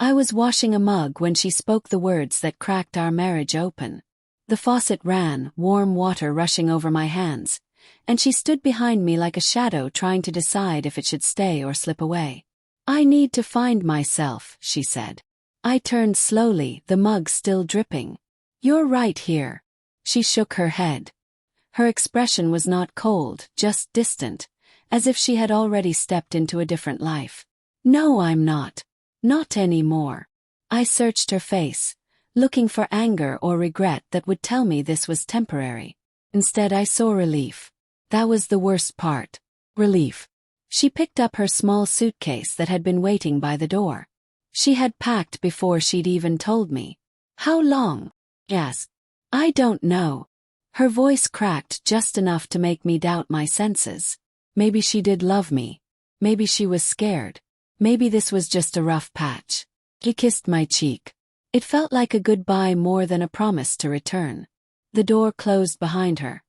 I was washing a mug when she spoke the words that cracked our marriage open. The faucet ran, warm water rushing over my hands, and she stood behind me like a shadow trying to decide if it should stay or slip away. "I need to find myself," she said. I turned slowly, the mug still dripping. "You're right here." She shook her head. Her expression was not cold, just distant, as if she had already stepped into a different life. "No, I'm not. Not anymore." I searched her face, looking for anger or regret that would tell me this was temporary. Instead, I saw relief. That was the worst part. Relief. She picked up her small suitcase that had been waiting by the door. She had packed before she'd even told me. "How long?" I asked. "I don't know." Her voice cracked just enough to make me doubt my senses. Maybe she did love me. Maybe she was scared. Maybe this was just a rough patch. He kissed my cheek. It felt like a goodbye more than a promise to return. The door closed behind her,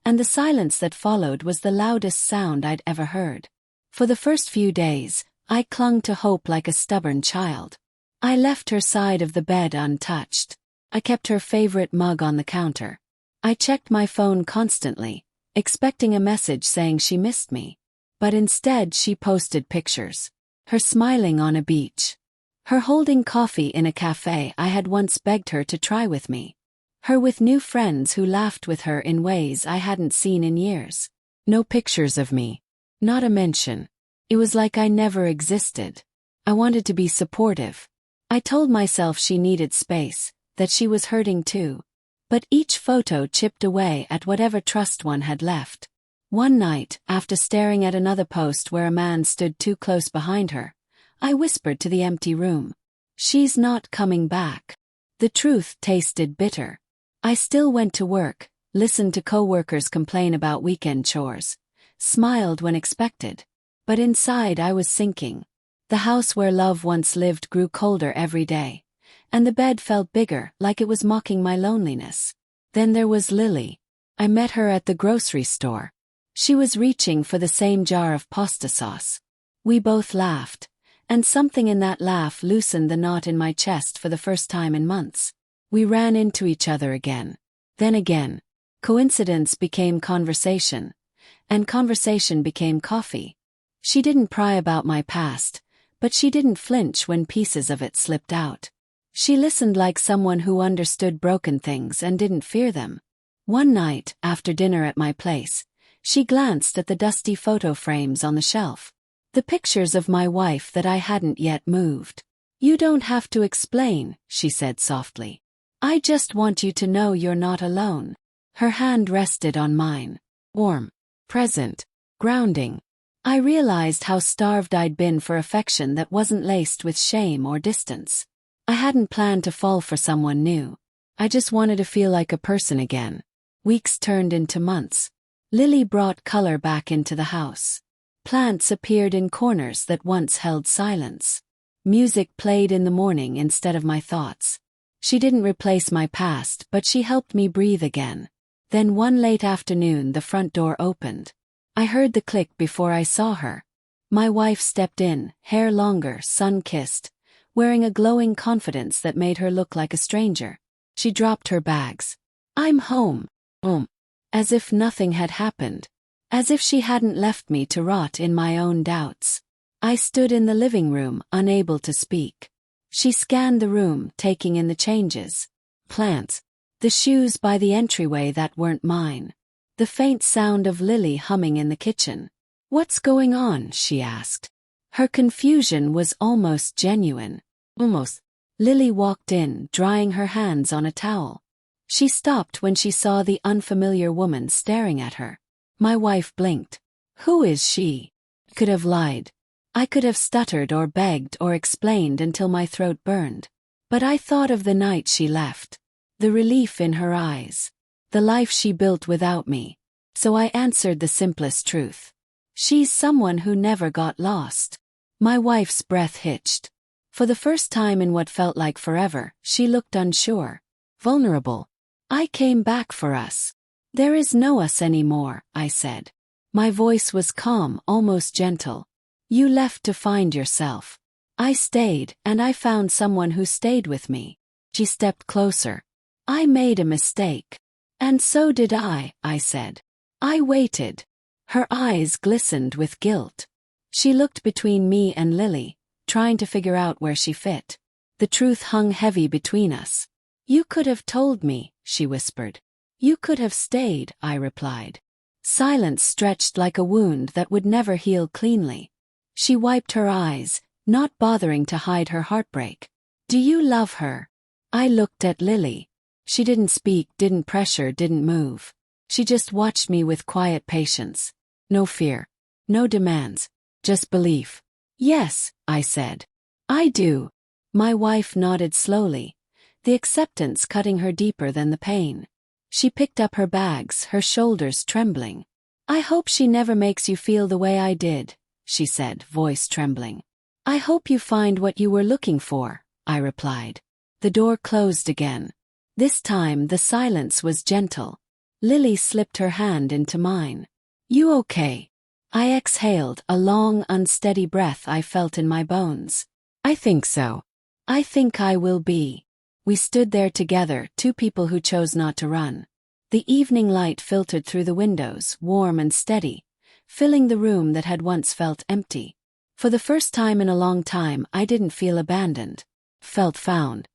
and the silence that followed was the loudest sound I'd ever heard. For the first few days, I clung to hope like a stubborn child. I left her side of the bed untouched. I kept her favorite mug on the counter. I checked my phone constantly, expecting a message saying she missed me. But instead she posted pictures. Her smiling on a beach. Her holding coffee in a cafe I had once begged her to try with me. Her with new friends who laughed with her in ways I hadn't seen in years. No pictures of me. Not a mention. It was like I never existed. I wanted to be supportive. I told myself she needed space, that she was hurting too. But each photo chipped away at whatever trust one had left. One night, after staring at another post where a man stood too close behind her, I whispered to the empty room, "She's not coming back." The truth tasted bitter. I still went to work, listened to coworkers complain about weekend chores, smiled when expected. But inside I was sinking. The house where love once lived grew colder every day, and the bed felt bigger, like it was mocking my loneliness. Then there was Lily. I met her at the grocery store. She was reaching for the same jar of pasta sauce. We both laughed, and something in that laugh loosened the knot in my chest for the first time in months. We ran into each other again. Then again. Coincidence became conversation, and conversation became coffee. She didn't pry about my past, but she didn't flinch when pieces of it slipped out. She listened like someone who understood broken things and didn't fear them. One night, after dinner at my place, she glanced at the dusty photo frames on the shelf. The pictures of my wife that I hadn't yet moved. "You don't have to explain," she said softly. "I just want you to know you're not alone." Her hand rested on mine. Warm. Present. Grounding. I realized how starved I'd been for affection that wasn't laced with shame or distance. I hadn't planned to fall for someone new. I just wanted to feel like a person again. Weeks turned into months. Lily brought color back into the house. Plants appeared in corners that once held silence. Music played in the morning instead of my thoughts. She didn't replace my past, but she helped me breathe again. Then one late afternoon the front door opened. I heard the click before I saw her. My wife stepped in, hair longer, sun-kissed, wearing a glowing confidence that made her look like a stranger. She dropped her bags. "I'm home." As if nothing had happened. As if she hadn't left me to rot in my own doubts. I stood in the living room, unable to speak. She scanned the room, taking in the changes. Plants. The shoes by the entryway that weren't mine. The faint sound of Lily humming in the kitchen. "What's going on?" she asked. Her confusion was almost genuine. Almost. Lily walked in, drying her hands on a towel. She stopped when she saw the unfamiliar woman staring at her. My wife blinked. "Who is she?" Could have lied. I could have stuttered or begged or explained until my throat burned. But I thought of the night she left. The relief in her eyes. The life she built without me. So I answered the simplest truth. "She's someone who never got lost." My wife's breath hitched. For the first time in what felt like forever, she looked unsure. Vulnerable. "I came back for us." "There is no us anymore," I said. My voice was calm, almost gentle. "You left to find yourself." I stayed, and I found someone who stayed with me. She stepped closer. I made a mistake. And so did I said. I waited. Her eyes glistened with guilt. She looked between me and Lily, trying to figure out where she fit. The truth hung heavy between us. You could have told me, she whispered. You could have stayed, I replied. Silence stretched like a wound that would never heal cleanly. She wiped her eyes, not bothering to hide her heartbreak. Do you love her? I looked at Lily. She didn't speak, didn't pressure, didn't move. She just watched me with quiet patience. No fear. No demands. Just belief. Yes, I said. I do. My wife nodded slowly, the acceptance cutting her deeper than the pain. She picked up her bags, her shoulders trembling. I hope she never makes you feel the way I did, she said, voice trembling. I hope you find what you were looking for, I replied. The door closed again. This time the silence was gentle. Lily slipped her hand into mine. You okay? I exhaled, a long, unsteady breath I felt in my bones. I think so. I think I will be. We stood there together, two people who chose not to run. The evening light filtered through the windows, warm and steady, filling the room that had once felt empty. For the first time in a long time, I didn't feel abandoned. Felt found.